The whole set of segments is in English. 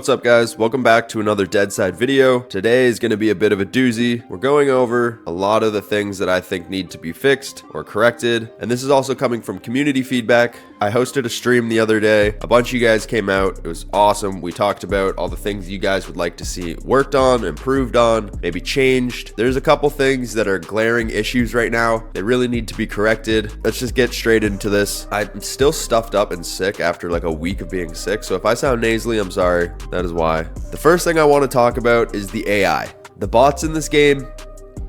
What's up guys, welcome back to another Deadside video. Today is going to be a bit of a doozy. We're going over a lot of the things that I think need to be fixed or corrected, and this is also coming from community feedback. I hosted a stream the other day, a bunch of you guys came out, it was awesome. We talked about all the things you guys would like to see worked on, improved on, maybe changed. There's a couple things that are glaring issues right now. They really need to be corrected. Let's just get straight into this. I'm still stuffed up and sick after like a week of being sick, so if I sound nasally, I'm sorry. That is why. The first thing I want to talk about is the AI. The bots in this game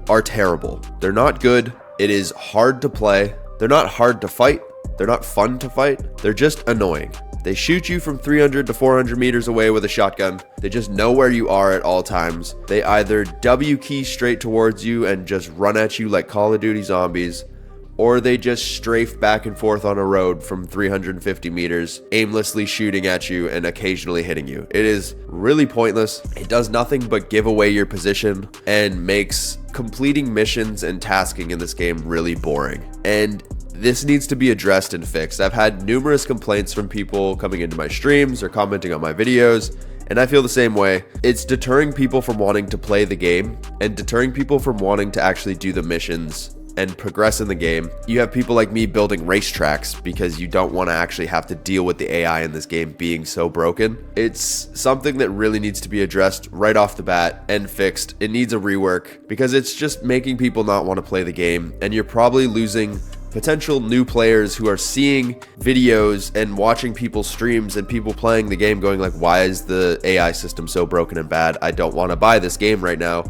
are terrible. They're not good. It is hard to play. They're not hard to fight. They're not fun to fight. They're just annoying. They shoot you from 300 to 400 meters away with a shotgun. They just know where you are at all times. They either W key straight towards you and just run at you like Call of Duty zombies, or they just strafe back and forth on a road from 350 meters, aimlessly shooting at you and occasionally hitting you. It is really pointless. It does nothing but give away your position and makes completing missions and tasking in this game really boring. And this needs to be addressed and fixed. I've had numerous complaints from people coming into my streams or commenting on my videos, and I feel the same way. It's deterring people from wanting to play the game and deterring people from wanting to actually do the missions and progress in the game. You have people like me building racetracks because you don't want to actually have to deal with the AI in this game being so broken. It's something that really needs to be addressed right off the bat and fixed. It needs a rework because it's just making people not want to play the game, and you're probably losing potential new players who are seeing videos and watching people's streams and people playing the game going like, why is the AI system so broken and bad? I don't want to buy this game right now.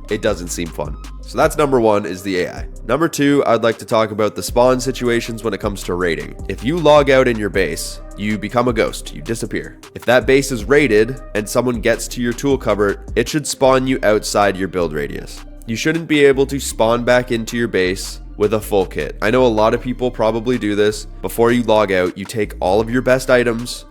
It doesn't seem fun. So that's number one, is the AI. Number two, I'd like to talk about the spawn situations when it comes to raiding. If you log out in your base, you become a ghost, you disappear. If that base is raided and someone gets to your tool cupboard, it should spawn you outside your build radius. You shouldn't be able to spawn back into your base with a full kit. I know a lot of people probably do this. Before you log out, you take all of your best items,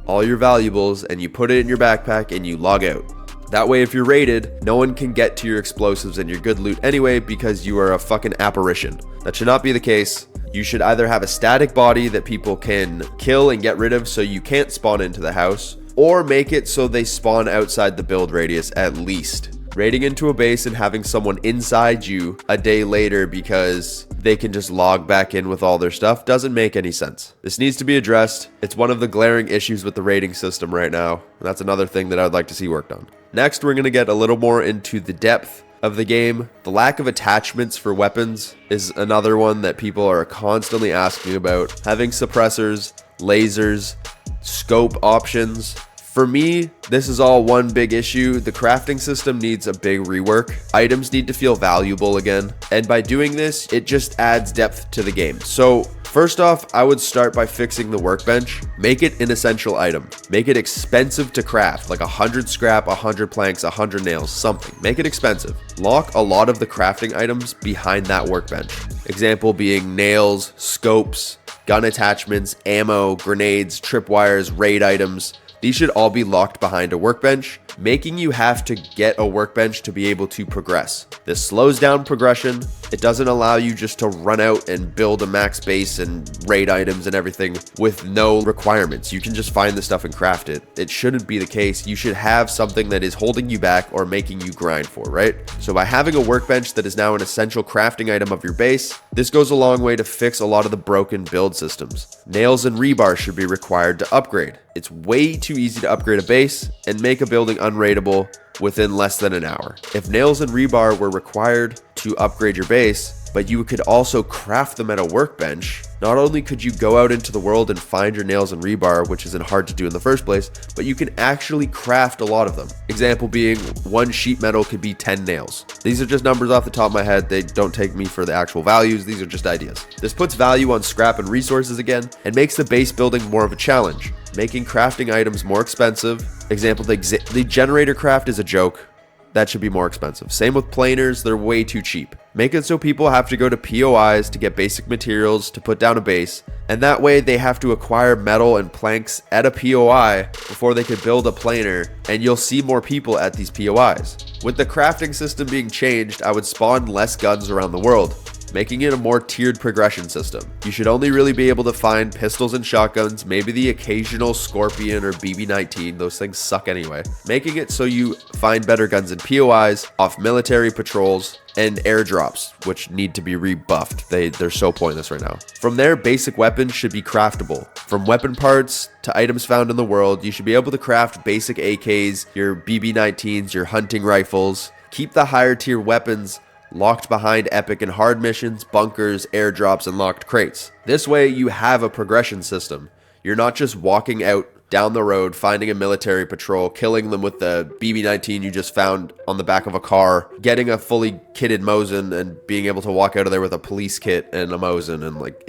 all your valuables, and you put it in your backpack and you log out. That way, if you're raided, no one can get to your explosives and your good loot anyway because you are a fucking apparition. That should not be the case. You should either have a static body that people can kill and get rid of so you can't spawn into the house, or make it so they spawn outside the build radius at least. Raiding into a base and having someone inside you a day later because they can just log back in with all their stuff doesn't make any sense. This needs to be addressed. It's one of the glaring issues with the raiding system right now. And that's another thing that I'd like to see worked on. Next, we're going to get a little more into the depth of the game. The lack of attachments for weapons is another one that people are constantly asking about. Having suppressors, lasers, scope options. For me, this is all one big issue. The crafting system needs a big rework. Items need to feel valuable again. And by doing this, it just adds depth to the game. So first off, I would start by fixing the workbench. Make it an essential item. Make it expensive to craft, like 100 scrap, 100 planks, 100 nails, something. Make it expensive. Lock a lot of the crafting items behind that workbench. Example being nails, scopes, gun attachments, ammo, grenades, tripwires, raid items. These should all be locked behind a workbench, making you have to get a workbench to be able to progress. This slows down progression. It doesn't allow you just to run out and build a max base and raid items and everything with no requirements. You can just find the stuff and craft it. It shouldn't be the case. You should have something that is holding you back or making you grind for, right? So by having a workbench that is now an essential crafting item of your base, this goes a long way to fix a lot of the broken build systems. Nails and rebar should be required to upgrade. It's way too easy to upgrade a base and make a building unraidable within less than an hour. If nails and rebar were required to upgrade your base, but you could also craft them at a workbench, not only could you go out into the world and find your nails and rebar, which isn't hard to do in the first place, but you can actually craft a lot of them. Example being, one sheet metal could be 10 nails. These are just numbers off the top of my head. They don't take me for the actual values. These are just ideas. This puts value on scrap and resources again and makes the base building more of a challenge, making crafting items more expensive. Example, the generator craft is a joke. That should be more expensive. Same with planers, they're way too cheap. Make it so people have to go to POIs to get basic materials to put down a base, and that way they have to acquire metal and planks at a POI before they could build a planer, and you'll see more people at these POIs. With the crafting system being changed, I would spawn less guns around the world. making it a more tiered progression system. You should only really be able to find pistols and shotguns, maybe the occasional Scorpion or BB-19, those things suck anyway, making it so you find better guns in POIs, off military patrols, and airdrops, which need to be rebuffed. They're so pointless right now. From there, basic weapons should be craftable. From weapon parts to items found in the world, you should be able to craft basic AKs, your BB-19s, your hunting rifles. Keep the higher tier weapons locked behind epic and hard missions, bunkers, airdrops, and locked crates. This way, you have a progression system. You're not just walking out down the road, finding a military patrol, killing them with the BB-19 you just found on the back of a car, getting a fully kitted Mosin, and being able to walk out of there with a police kit and a Mosin, and like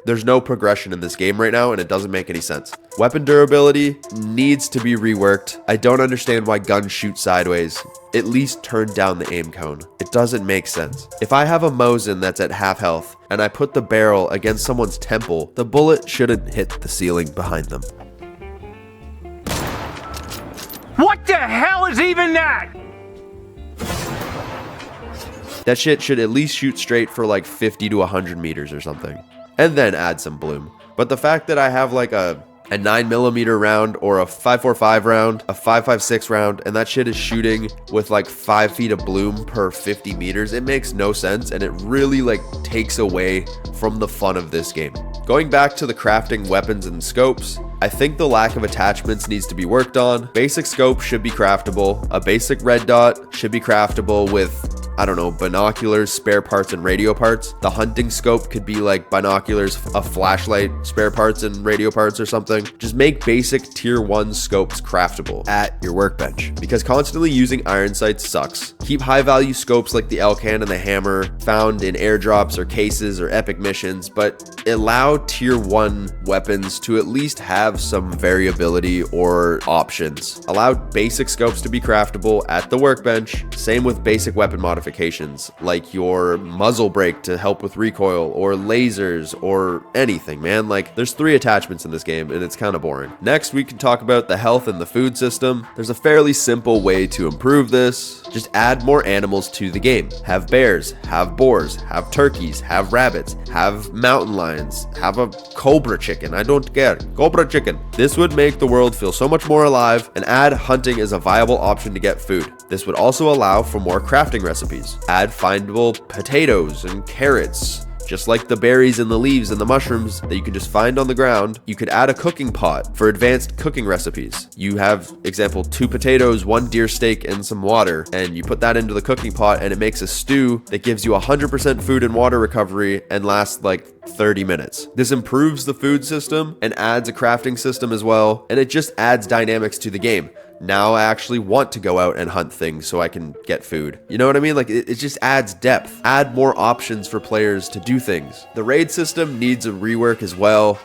there's no progression in this game right now, and it doesn't make any sense. Weapon durability needs to be reworked. I don't understand why guns shoot sideways. At least turn down the aim cone. It doesn't make sense. If I have a Mosin that's at half health and I put the barrel against someone's temple, the bullet shouldn't hit the ceiling behind them. What the hell is even that? That shit should at least shoot straight for like 50 to 100 meters or something. And then add some bloom. But the fact that I have like a 9mm round or a 5.45 round, a 5.56 round, and that shit is shooting with like 5 feet of bloom per 50 meters, it makes no sense, and it really like takes away from the fun of this game. Going back to the crafting weapons and scopes, I think the lack of attachments needs to be worked on. Basic scope should be craftable. A basic red dot should be craftable with, I don't know, binoculars, spare parts, and radio parts. The hunting scope could be like binoculars, a flashlight, spare parts, and radio parts or something. Just make basic tier 1 scopes craftable at your workbench, because constantly using iron sights sucks. Keep high value scopes like the Elcan and the hammer found in airdrops or cases or epic missions, but allow tier 1 weapons to at least have some variability or options. Allow basic scopes to be craftable at the workbench. Same with basic weapon modifications like your muzzle brake to help with recoil, or lasers, or anything, man. Like, there's 3 attachments in this game and it's kind of boring. Next, we can talk about the health and the food system. There's a fairly simple way to improve this. Just add more animals to the game. Have bears, have boars, have turkeys, have rabbits, have mountain lions, have a cobra chicken. I don't care. Cobra chicken. This would make the world feel so much more alive, and add hunting as a viable option to get food. This would also allow for more crafting recipes. Add findable potatoes and carrots, just like the berries and the leaves and the mushrooms that you can just find on the ground. You could add a cooking pot for advanced cooking recipes. You have, example, 2 potatoes, 1 deer steak, and some water, and you put that into the cooking pot and it makes a stew that gives you 100% food and water recovery and lasts like 30 minutes. This improves the food system and adds a crafting system as well, and it just adds dynamics to the game. Now I actually want to go out and hunt things so I can get food. You know what I mean? Like, it just adds depth. Add more options for players to do things. The raid system needs a rework as well.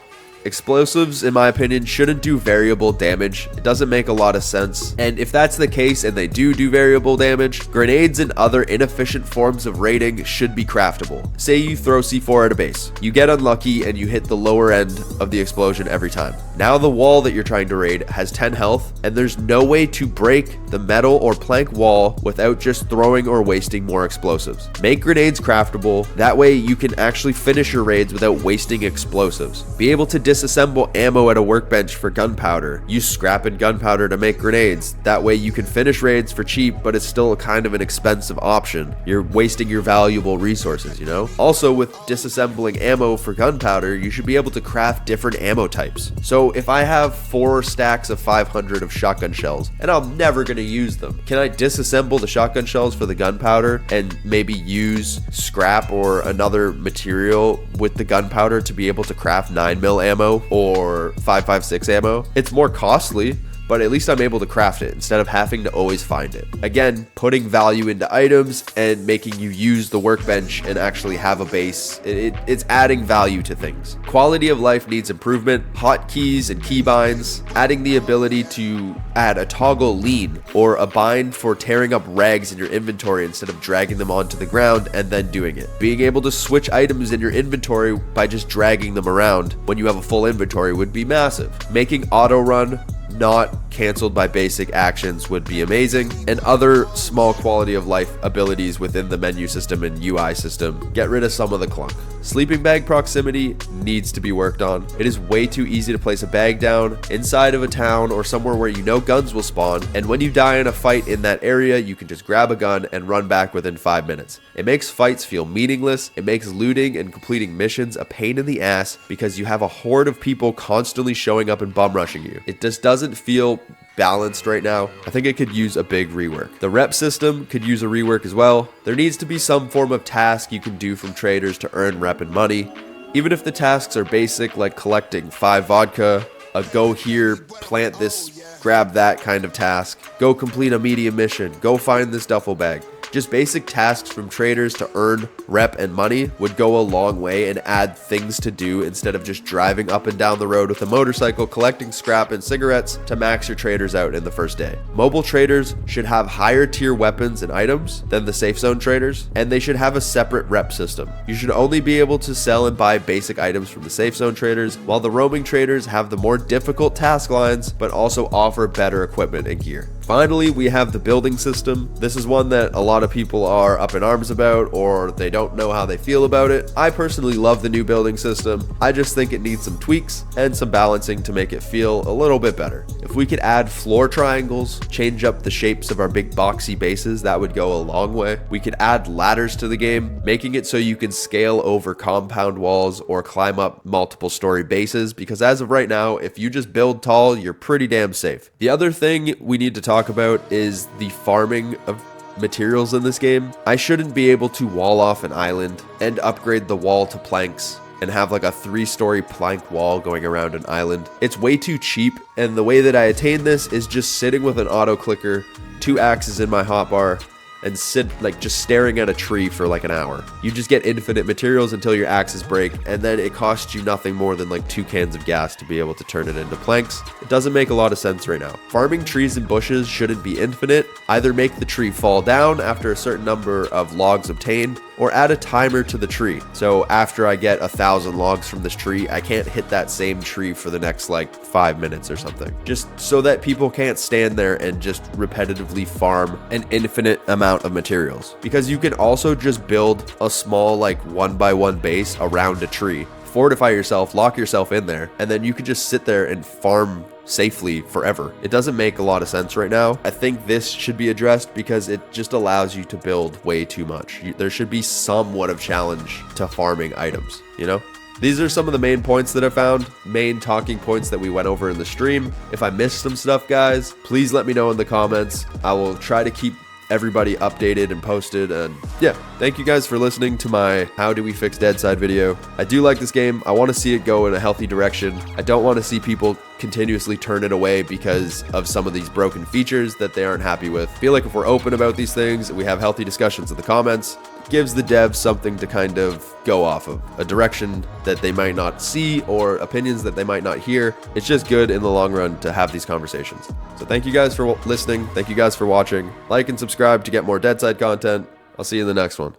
Explosives, in my opinion, shouldn't do variable damage. It doesn't make a lot of sense. And if that's the case and they do variable damage, grenades and other inefficient forms of raiding should be craftable. Say you throw C4 at a base. You get unlucky and you hit the lower end of the explosion every time. Now the wall that you're trying to raid has 10 health, and there's no way to break the metal or plank wall without just throwing or wasting more explosives. Make grenades craftable. That way you can actually finish your raids without wasting explosives. Be able to disassemble ammo at a workbench for gunpowder. Use scrap and gunpowder to make grenades. That way you can finish raids for cheap, but it's still kind of an expensive option. You're wasting your valuable resources, you know? Also, with disassembling ammo for gunpowder, you should be able to craft different ammo types. So if I have 4 stacks of 500 of shotgun shells, and I'm never going to use them, can I disassemble the shotgun shells for the gunpowder and maybe use scrap or another material with the gunpowder to be able to craft 9mm ammo or 5.56 ammo? It's more costly, but at least I'm able to craft it instead of having to always find it. Again, putting value into items and making you use the workbench and actually have a base. It's adding value to things. Quality of life needs improvement. Hotkeys and keybinds. Adding the ability to add a toggle lean or a bind for tearing up rags in your inventory instead of dragging them onto the ground and then doing it. Being able to switch items in your inventory by just dragging them around when you have a full inventory would be massive. Making auto run not canceled by basic actions would be amazing, and other small quality of life abilities within the menu system and UI system. Get rid of some of the clunk. Sleeping bag proximity needs to be worked on. It is way too easy to place a bag down inside of a town or somewhere where you know guns will spawn, and when you die in a fight in that area, you can just grab a gun and run back within 5 minutes. It makes fights feel meaningless. It makes looting and completing missions a pain in the ass because you have a horde of people constantly showing up and bum rushing you. It just doesn't feel balanced right now. I think it could use a big rework. The rep system could use a rework as well. There needs to be some form of task you can do from traders to earn rep and money. Even if the tasks are basic, like collecting 5 vodka, a go here, plant this, grab that kind of task, go complete a medium mission, go find this duffel bag. Just basic tasks from traders to earn rep and money would go a long way and add things to do instead of just driving up and down the road with a motorcycle, collecting scrap and cigarettes to max your traders out in the first day. Mobile traders should have higher tier weapons and items than the safe zone traders, and they should have a separate rep system. You should only be able to sell and buy basic items from the safe zone traders, while the roaming traders have the more difficult task lines, but also offer better equipment and gear. Finally, we have the building system. This is one that a lot of people are up in arms about, or they don't know how they feel about it. I personally love the new building system. I just think it needs some tweaks and some balancing to make it feel a little bit better. If we could add floor triangles, change up the shapes of our big boxy bases, that would go a long way. We could add ladders to the game, making it so you can scale over compound walls or climb up multiple story bases, because as of right now, if you just build tall, you're pretty damn safe. The other thing we need to talk about is the farming of materials in this game. I shouldn't be able to wall off an island and upgrade the wall to planks and have like a 3-story plank wall going around an island. It's way too cheap, and the way that I attain this is just sitting with an auto clicker, 2 axes in my hotbar, and sit like just staring at a tree for like an hour. You just get infinite materials until your axes break, and then it costs you nothing more than like 2 cans of gas to be able to turn it into planks. It doesn't make a lot of sense right now. Farming trees and bushes shouldn't be infinite. Either make the tree fall down after a certain number of logs obtained, or add a timer to the tree. So after I get 1,000 logs from this tree, I can't hit that same tree for the next like 5 minutes or something. Just so that people can't stand there and just repetitively farm an infinite amount of materials. Because you can also just build a small like 1x1 base around a tree, fortify yourself, lock yourself in there, and then you can just sit there and farm safely forever. It doesn't make a lot of sense right now. I think this should be addressed because it just allows you to build way too much. There should be somewhat of challenge to farming items, you know? These are some of the main points that I found, main talking points that we went over in the stream. If I missed some stuff, guys, please let me know in the comments. I will try to keep everybody updated and posted, and yeah, thank you guys for listening to my How Do We Fix Deadside video. I do like this game. I want to see it go in a healthy direction. I don't want to see people continuously turn it away because of some of these broken features that they aren't happy with. I feel like if we're open about these things, we have healthy discussions in the comments, it gives the devs something to kind of go off of, a direction that they might not see or opinions that they might not hear. It's just good in the long run to have these conversations. So thank you guys for listening. Thank you guys for watching. Like and subscribe to get more Deadside content. I'll see you in the next one.